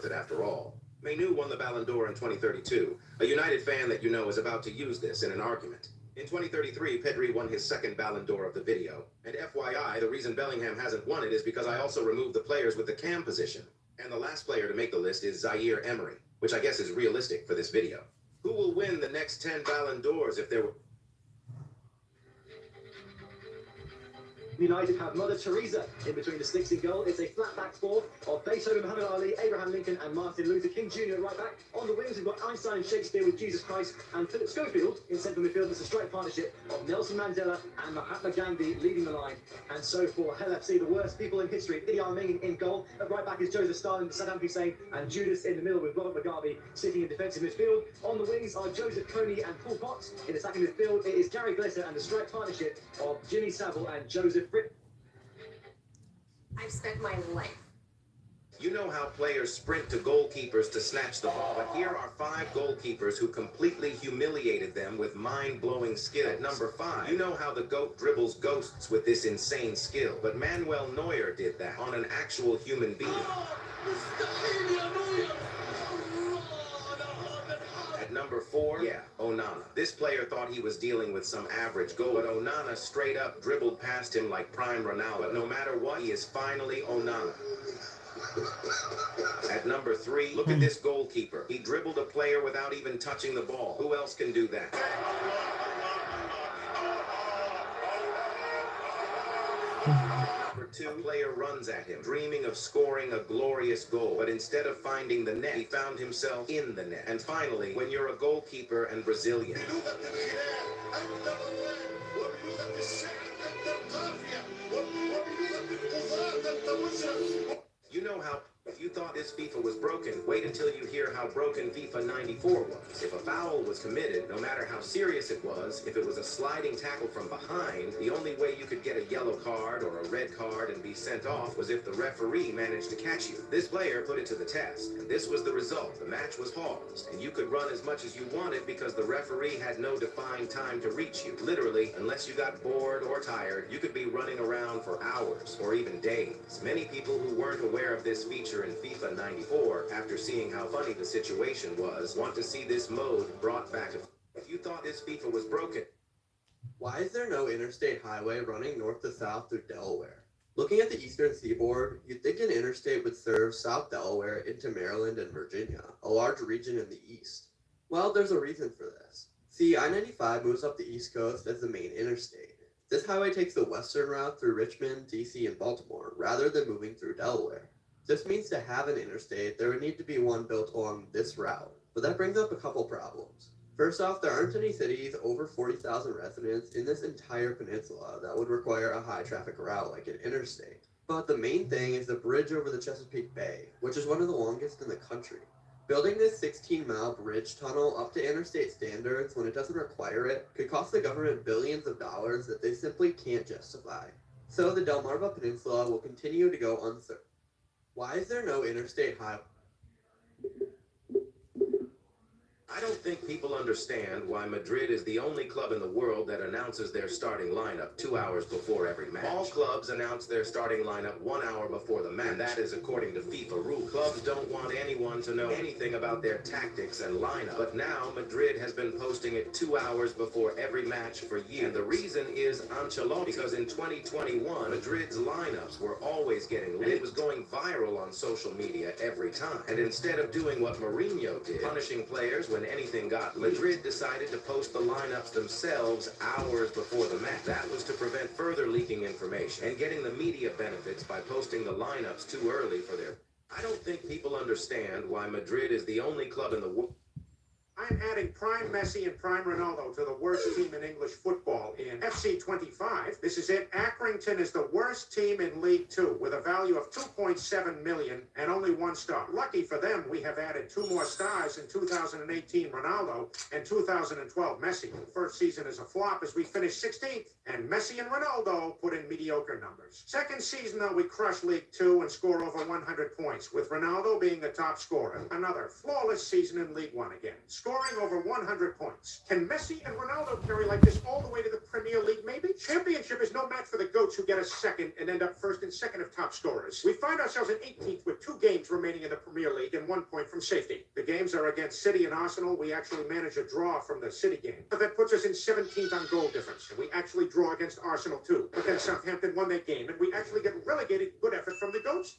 it after all. Menu won the Ballon d'Or in 2032. A United fan that you know is about to use this in an argument. In 2033, Pedri won his second Ballon d'Or of the video. And FYI, the reason Bellingham hasn't won it is because I also removed the players with the cam position. And the last player to make the list is Zaire Emery, which I guess is realistic for this video. Who will win the next 10 Ballon d'Ors if there were... United have Mother Teresa in between the sticks in goal. It's a flat back four of Beethoven, Muhammad Ali, Abraham Lincoln and Martin Luther King Jr. right back. On the wings, we've got Einstein and Shakespeare with Jesus Christ, and Philip Schofield in central midfield. It's a strike partnership of Nelson Mandela and Mahatma Gandhi leading the line. And so for Hell FC, the worst people in history, Idi Amin in goal. At right back is Joseph Stalin, Saddam Hussein and Judas in the middle with Robert Mugabe sitting in defensive midfield. On the wings are Joseph Kony and Paul Potts. In attacking midfield, it is Gary Glitter and the strike partnership of Jimmy Savile and Joseph Fripp. I've spent my life. You know how players sprint to goalkeepers to snatch the ball, but here are 5 goalkeepers who completely humiliated them with mind-blowing skill. At number 5, you know how the GOAT dribbles ghosts with this insane skill, but Manuel Neuer did that on an actual human being. At number 4, Onana. This player thought he was dealing with some average goal, but Onana straight up dribbled past him like prime Ronaldo. But no matter what, he is finally Onana. At number 3, look at this goalkeeper. He dribbled a player without even touching the ball. Who else can do that? Number 2, a player runs at him, dreaming of scoring a glorious goal, but instead of finding the net, he found himself in the net. And finally, when you're a goalkeeper and Brazilian, you know how if you thought this FIFA was broken, wait until you hear how broken FIFA 94 was. If a foul was committed, no matter how serious it was, if it was a sliding tackle from behind, the only way you could get a yellow card or a red card and be sent off was if the referee managed to catch you. This player put it to the test, and this was the result. The match was paused, and you could run as much as you wanted because the referee had no defined time to reach you. Literally, unless you got bored or tired, you could be running around for hours or even days. Many people who weren't aware of this feature in FIFA 94, after seeing how funny the situation was, want to see this mode brought back. If you thought this FIFA was broken. Why is there no interstate highway running north to south through Delaware? Looking at the eastern seaboard, you'd think an interstate would serve South Delaware into Maryland and Virginia, a large region in the east. Well, there's a reason for this. See, I-95 moves up the east coast as the main interstate. This highway takes the western route through Richmond, DC, and Baltimore, rather than moving through Delaware. This means to have an interstate, there would need to be one built along this route, but that brings up a couple problems. First off, there aren't any cities over 40,000 residents in this entire peninsula that would require a high traffic route like an interstate. But the main thing is the bridge over the Chesapeake Bay, which is one of the longest in the country. Building this 16-mile bridge tunnel up to interstate standards when it doesn't require it could cost the government billions of dollars that they simply can't justify. So the Delmarva Peninsula will continue to go unserved. Why is there no interstate highway? I don't think people understand why Madrid is the only club in the world that announces their starting lineup 2 hours before every match. All clubs announce their starting lineup 1 hour before the match, and that is according to FIFA rules. Clubs don't want anyone to know anything about their tactics and lineup, but now Madrid has been posting it 2 hours before every match for years. And the reason is Ancelotti, because in 2021, Madrid's lineups were always getting leaked, and it was going viral on social media every time. And instead of doing what Mourinho did, punishing players when anything got leaked, Madrid decided to post the lineups themselves hours before the match. That was to prevent further leaking information and getting the media benefits by posting the lineups too early for their... I don't think people understand why Madrid is the only club in the world. I'm adding prime Messi and prime Ronaldo to the worst team in English football in FC 25. This is it. Accrington is the worst team in League 2 with a value of 2.7 million and only 1 star. Lucky for them, we have added 2 more stars in 2018 Ronaldo and 2012 Messi. First season is a flop as we finished 16th, and Messi and Ronaldo put in mediocre numbers. Second season, though, we crushed League 2 and score over 100 points, with Ronaldo being the top scorer. Another flawless season in League 1 again. scoring over 100 points. Can Messi and Ronaldo carry like this all the way to the Premier League, maybe? Championship is no match for the GOATs who get a second and end up first and second of top scorers. We find ourselves in 18th with 2 games remaining in the Premier League and 1 point from safety. The games are against City and Arsenal. We actually manage a draw from the City game. But that puts us in 17th on goal difference. And we actually draw against Arsenal too. But then Southampton won that game and we actually get relegated. Good effort from the GOATs.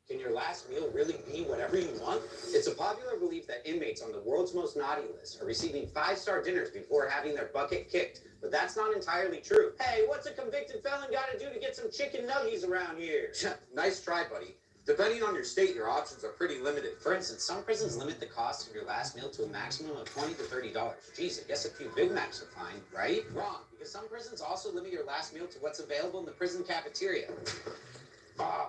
Can your last meal really be whatever you want? It's a popular belief that inmates on the world's most naughty list are receiving 5-star dinners before having their bucket kicked, but that's not entirely true. Hey, what's a convicted felon got to do to get some chicken nuggies around here? Nice try, buddy. Depending on your state, your options are pretty limited. For instance, some prisons limit the cost of your last meal to a maximum of $20 to $30. Geez, I guess a few Big Macs are fine, right? Wrong, because some prisons also limit your last meal to what's available in the prison cafeteria.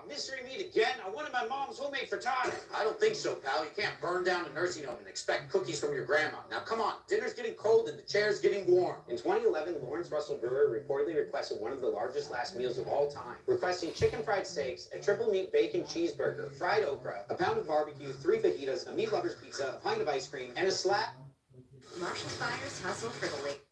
Mystery meat again? I wanted my mom's homemade frittata. I don't think so, pal. You can't burn down a nursing home and expect cookies from your grandma. Now, come on. Dinner's getting cold and the chair's getting warm. In 2011, Lawrence Russell Brewer reportedly requested one of the largest last meals of all time, requesting chicken fried steaks, a triple meat bacon cheeseburger, fried okra, a pound of barbecue, 3 fajitas, a meat lover's pizza, a pint of ice cream, and a slap. Marshall Fires hustle for the lake.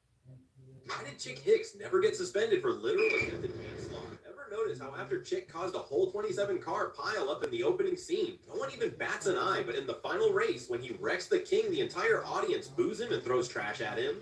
Why did Chick Hicks never get suspended for literal attempted manslaughter? Ever notice how after Chick caused a whole 27 car pile up in the opening scene, no one even bats an eye, but in the final race, when he wrecks the king, the entire audience boos him and throws trash at him?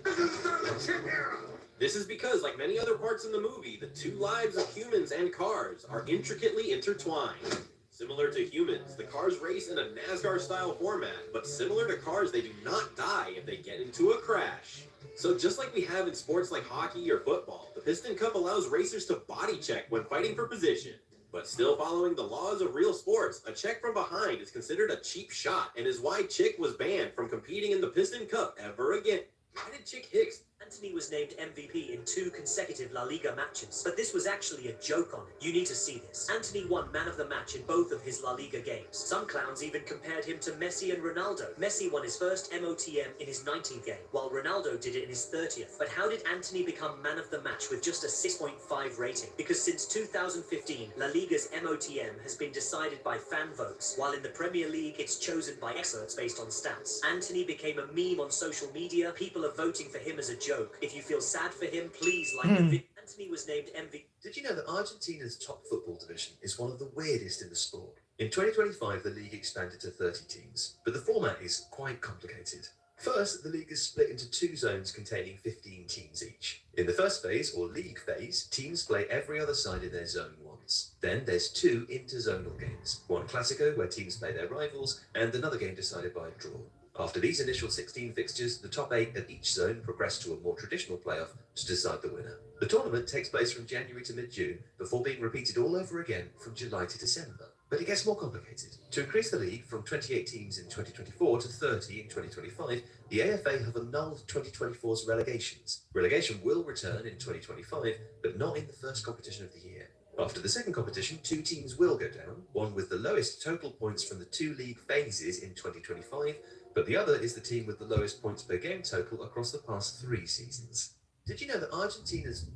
This is because, like many other parts in the movie, the 2 lives of humans and cars are intricately intertwined. Similar to humans, the cars race in a NASCAR-style format, but similar to cars, they do not die if they get into a crash. So just like we have in sports like hockey or football, the Piston Cup allows racers to body check when fighting for position. But still following the laws of real sports, a check from behind is considered a cheap shot and is why Chick was banned from competing in the Piston Cup ever again. Why did Chick Hicks? Antony was named MVP in 2 consecutive La Liga matches, but this was actually a joke on him. You need to see this. Antony won man of the match in both of his La Liga games. Some clowns even compared him to Messi and Ronaldo. Messi won his first MOTM in his 19th game, while Ronaldo did it in his 30th. But how did Antony become man of the match with just a 6.5 rating? Because since 2015, La Liga's MOTM has been decided by fan votes, while in the Premier League it's chosen by experts based on stats. Antony became a meme on social media. People are voting for him as a joke. If you feel sad for him, please like the video. Antony was named MVP. Did you know that Argentina's top football division is one of the weirdest in the sport? In 2025, the league expanded to 30 teams, but the format is quite complicated. First, the league is split into 2 zones containing 15 teams each. In the first phase, or league phase, teams play every other side in their zone once. Then there's 2 interzonal games, one Classico where teams play their rivals, and another game decided by a draw. After these initial 16 fixtures, the top 8 of each zone progress to a more traditional playoff to decide the winner. The tournament takes place from January to mid-June, before being repeated all over again from July to December. But it gets more complicated. To increase the league from 28 teams in 2024 to 30 in 2025, the AFA have annulled 2024's relegations. Relegation will return in 2025, but not in the first competition of the year. After the second competition, 2 teams will go down, one with the lowest total points from the 2 league phases in 2025, but the other is the team with the lowest points per game total across the past 3 seasons. Did you know that Argentina's...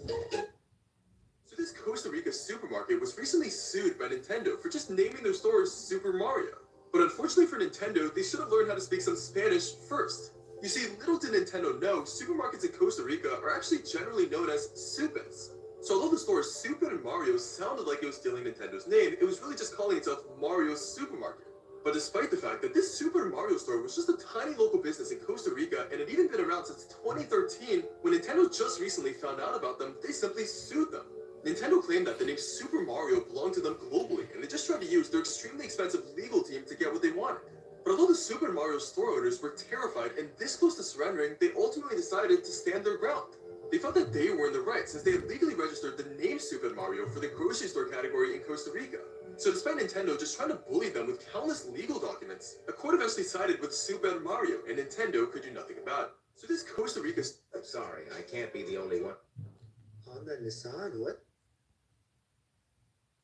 So this Costa Rica supermarket was recently sued by Nintendo for just naming their store Super Mario. But unfortunately for Nintendo, they should have learned how to speak some Spanish first. You see, little did Nintendo know, supermarkets in Costa Rica are actually generally known as supers. So although the store Super Mario sounded like it was stealing Nintendo's name, it was really just calling itself Mario's Supermarket. But despite the fact that this Super Mario store was just a tiny local business in Costa Rica and had even been around since 2013, when Nintendo just recently found out about them, they simply sued them. Nintendo claimed that the name Super Mario belonged to them globally, and they just tried to use their extremely expensive legal team to get what they wanted. But although the Super Mario store owners were terrified and this close to surrendering, they ultimately decided to stand their ground. They felt that they were in the right since they had legally registered the name Super Mario for the grocery store category in Costa Rica. So despite Nintendo just trying to bully them with countless legal documents, a court eventually sided with Super Mario, and Nintendo could do nothing about it. So this Costa Rica... I'm sorry, I can't be the only one. Honda, Nissan, what?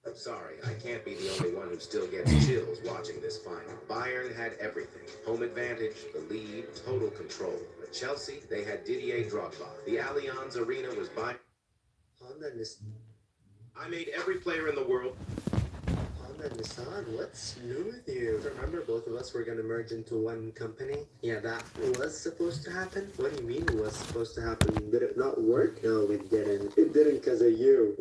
I'm sorry, I can't be the only one who still gets chills watching this final. Bayern had everything. Home advantage, the lead, total control. But Chelsea, they had Didier Drogba. The Allianz Arena was by... Honda, Nissan. I made every player in the world... Honda, Nissan, what's new with you? Remember both of us were gonna merge into one company? Yeah, that was supposed to happen? What do you mean it was supposed to happen? Did it not work? No, it didn't. It didn't because of you.